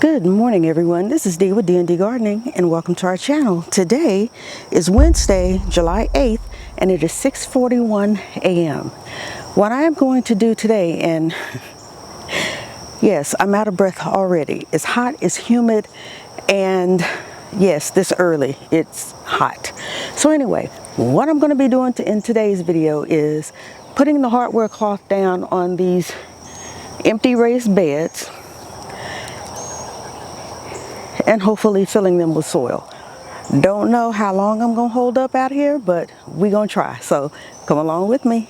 Good morning, everyone. This is Dee with D&D Gardening, and welcome to our channel. Today is Wednesday, July 8th, and it is 6:41 a.m. What I am going to do today, and yes, I'm out of breath already. It's hot, it's humid, and yes, this early, it's hot. So anyway, what I'm going to be doing in today's video is putting the hardware cloth down on these empty raised beds and hopefully filling them with soil. Don't know how long I'm gonna hold up out here, but we're gonna try. So come along with me.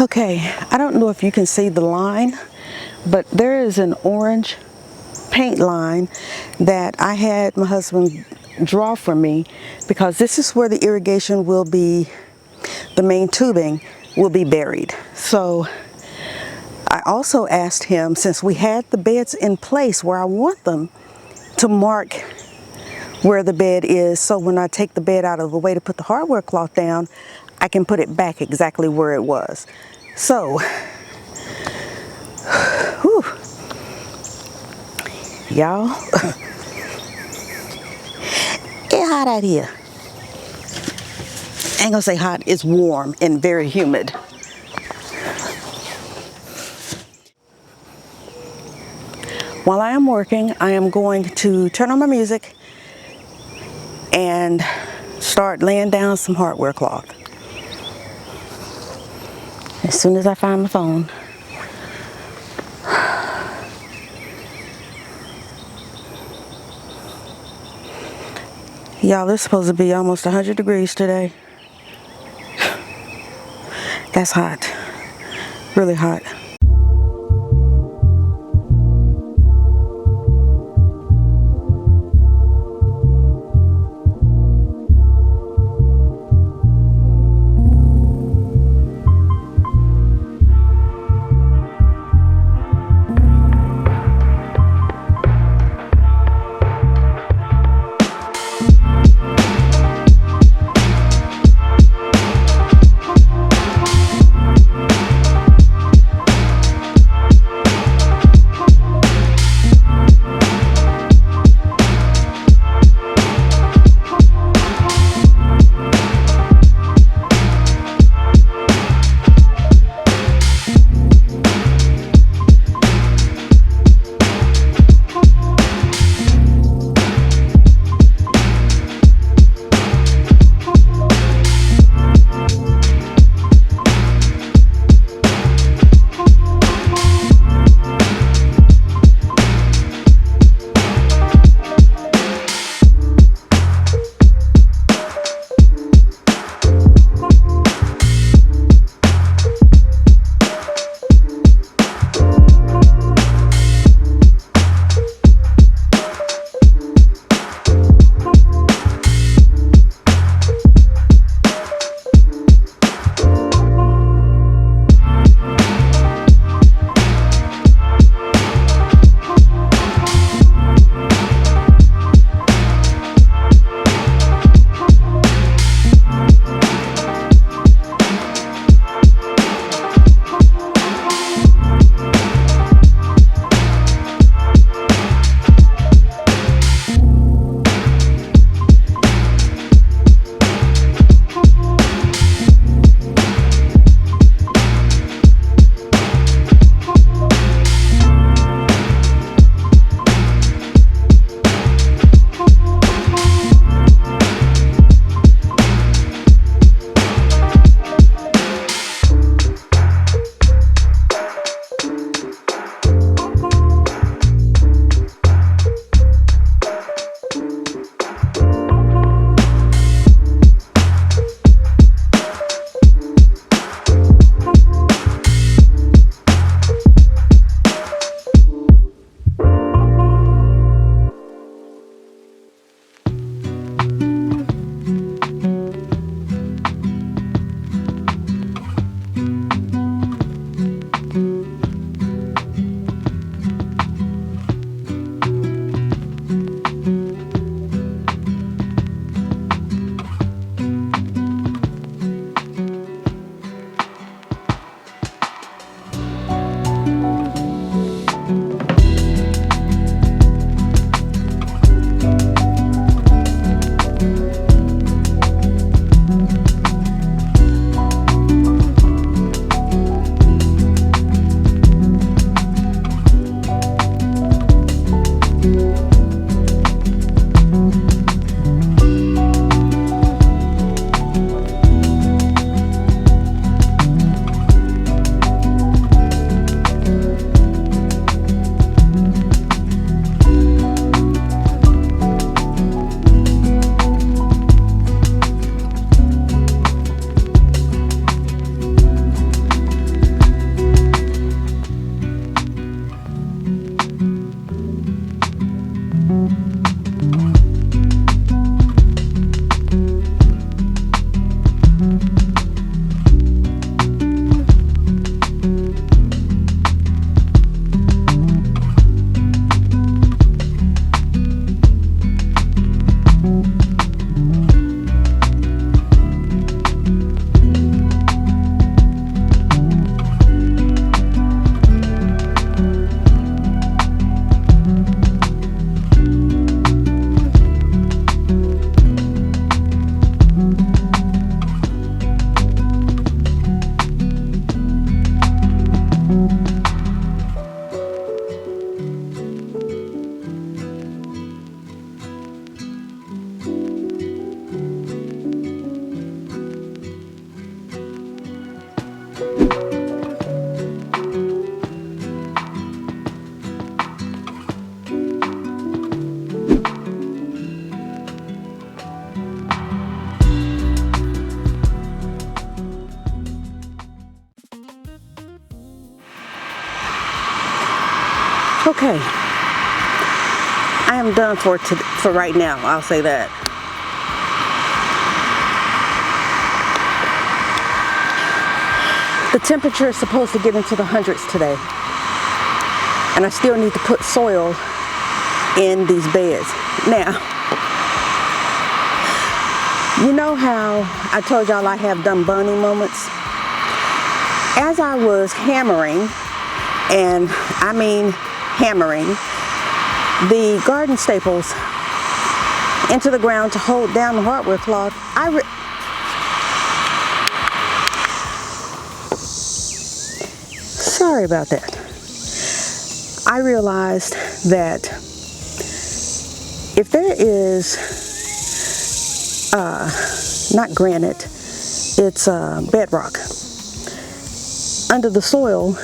Okay, I don't know if you can see the line, but there is an orange paint line that I had my husband draw for me because this is where the irrigation will be, the main tubing will be buried. So I also asked him, since we had the beds in place where I want them, to mark where the bed is, so when I take the bed out of the way to put the hardware cloth down, I can put it back exactly where it was. So, whew, y'all, it's hot out here. I ain't gonna say hot, it's warm and very humid. While I am working, I am going to turn on my music and start laying down some hardware cloth. As soon as I find my phone. Y'all, it's supposed to be almost 100 degrees today. That's hot. Really hot. Okay, I am done for right now, I'll say that. The temperature is supposed to get into the hundreds today, and I still need to put soil in these beds. Now, you know how I told y'all I have dumb bunny moments? As I was hammering, and I mean hammering, the garden staples into the ground to hold down the hardwood cloth, sorry about that. I realized that if there is not granite, it's bedrock under the soil,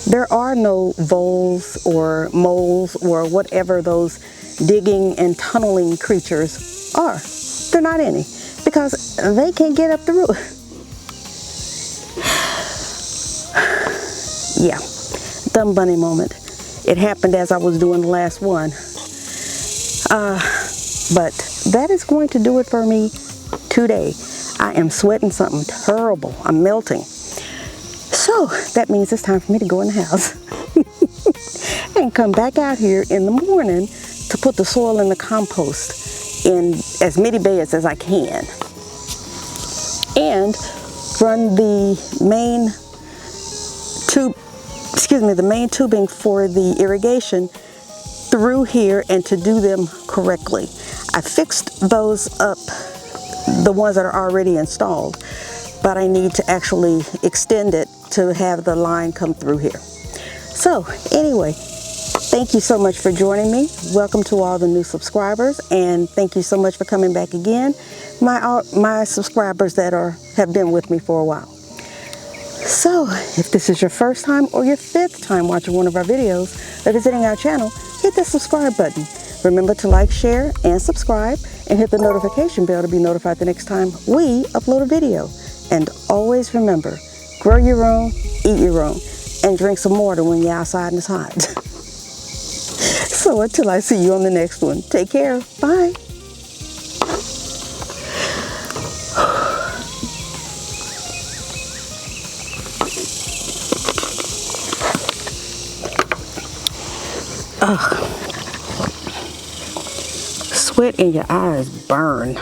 there are no voles or moles or whatever those digging and tunneling creatures are. They're not any, because they can't get up the roof. Yeah, dumb bunny moment. It happened as I was doing the last one. But that is going to do it for me today. I am sweating something terrible. I'm melting. So that means it's time for me to go in the house and come back out here in the morning to put the soil and the compost in as many beds as I can, and run the main tubing for the irrigation through here, and to do them correctly. I fixed those up, the ones that are already installed, but I need to actually extend it to have the line come through here. So anyway, thank you so much for joining me. Welcome to all the new subscribers, and thank you so much for coming back again, my subscribers that have been with me for a while. So if this is your first time or your 5th time watching one of our videos or visiting our channel, hit the subscribe button. Remember to like, share, and subscribe, and hit the notification bell to be notified the next time we upload a video. And always remember, grow your own, eat your own, and drink some water when you're outside and it's hot. So until I see you on the next one, take care. Bye. Ugh. Sweat in your eyes burn.